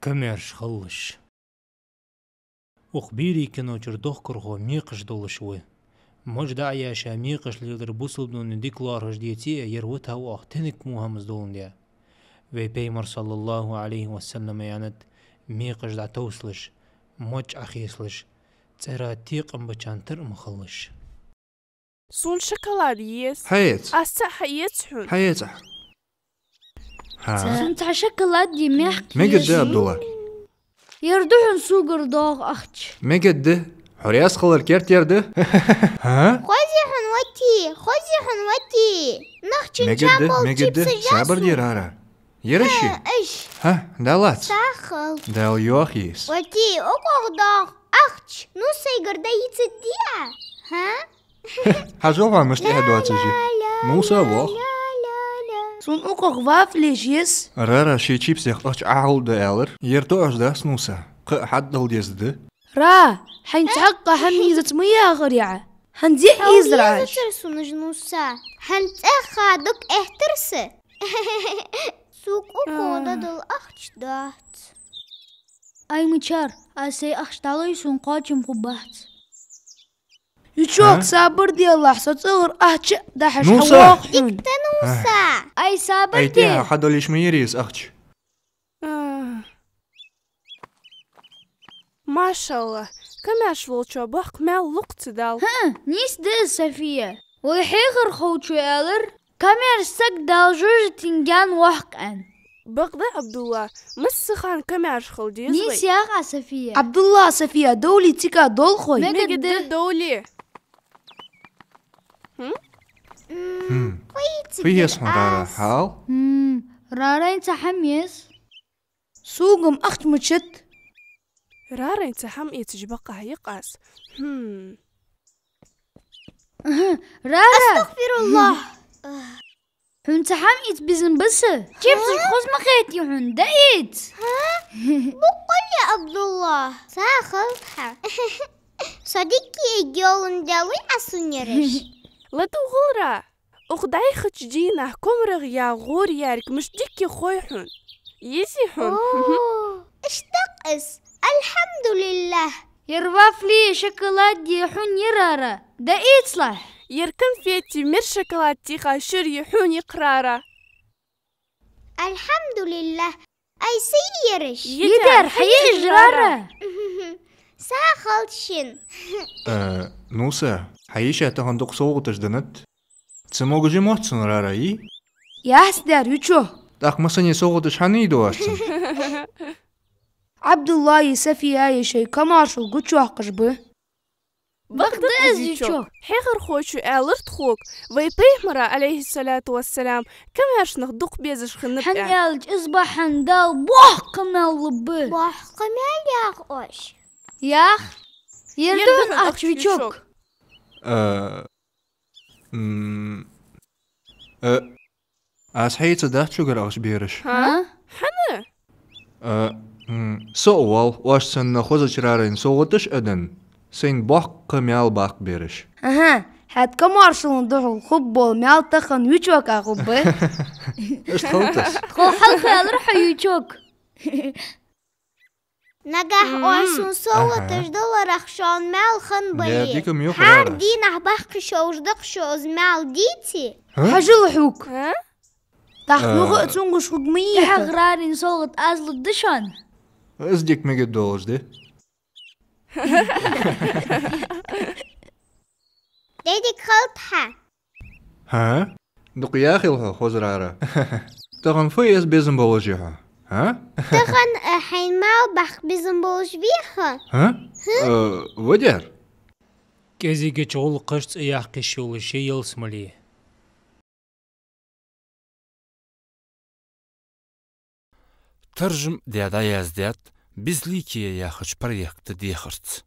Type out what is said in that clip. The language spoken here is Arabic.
كمرش خلش وخبيري كانوا جردوخ كرغو ميقش دولشوي مجد عياشا ميقش ليدر بوصل بدون ديكلار هجديتي يروتها واختنك موهمز دولن ديا وي بيمر صلى الله عليه وسلم ياند ميقش دا توصلش مج أخيصلش ترى تيق ام بچانتر مخلش سون شوكولاد يس حيت أسا حيت حون حيت ها سنت شوكولاد دي محكي ما قد عبد الله يردوحن سوقر داغ أختش ما قد حرياس خلر كيرت يرده ها خوزي حنوتي نخشن ما قد صبر دي رارا يرشي ايش ها دالات ساخل دال يوخيس وتي اوكو داغ اختش نو سيجر دا يتصديع ها حاجوها مشتهى دواتجي موسى وخ سون أوكو وافليش يس رارا شي تشيبس يخطش عاول دالر يرتوش داس نوسى حد دل يزده را حين تحقق حميزة مياه غريعة هنزي إزراج ترسو نجنوسا هنتأخا دوك احترسي سوق اوكو دا دل اختش دات أي مچار أسي أخشتاغي سون قاچم خبات يشوك صابر دي الله صغر أهش دحش نوسى. حواقحون نوسا أي صابر اي دي تيها حد ليش ميريس اختش ما شاء الله كماش فولتشو بوخ مال لقت دال نيس دي صفية ويحيغر خوتشو ألر كامير سك دال جوج تنجان وحق أن بقدر عبد الله مسخان كماش خلدي نيس ياغ صفية عبد الله صفية دولي تيكا دول خوي نقد دولي فيه اسم رارا حال رارين تحميس سوقم أخت متشت رارين تحم يتجبق هيقاس رارا استغفر الله هن تحميت بزن بس جيبس الخوز مخيتي هن دايت بقول يا عبد الله ساخل صديقي يجولن داوي عسونيرش لا تغورا أخدعي خجينا كمرغ يا غور يارك مش ديكي خويحون يزيحون اشتقس الحمد لله يرواف لي شوكولاتة حن يرارا دايت صلاح يركن فيتي مر شوكولاتي خاشر يحون يقرارا الحمد لله أي سيرش يدار حي جرارة ساخل شن نوسى حيشة تهندق صوغتش دنت تسموغ جي موتسن رارا اي ياس دار يشو تاق مسني صوغتش حني دواتسن عبد الله يسفي أي شيء كمارشو قوتشو حقشبه بقدر أزيشو حيغر خوشو ألرت خوك ويبيهمرا عليه الصلاة والسلام كم هاش نخدق بيزش خنب حن يالج إصبح حندال بوح كمال لبه بوح قمال ياغوش ياخ يردون أخشوشوك أصحيت دات شجر أخش بيرش ها؟ حنا سؤال واش سن خوزة رارين صوغتش أدن سين بوح ميال باق بيرش أها حد كمارشو ندخل خبو ميال تخن يشوك أخبه اش خلطس خو حلقة الرح يشوك نجح أرسون صوت تجدول رخشان مال خن بلي ديكم يوخ حار رارا دي نحبخ شوش دقشوز مال ديتي حجل حوك ها تخنوغ تونغش خدمية حغرارين صوت أزل الدشان ازديك ميجد دولج دي ديدك خلطها ها دق يا أخي الخوز رارا تغن فيس بيزن بولجيها ها تخن حين مال بخ بزنبوش بيخن ها ودير كيزي جول قشت اياح قشول شي يلسملي ترجم ديادا يازديات بزليكي يا خش بريق تديخرت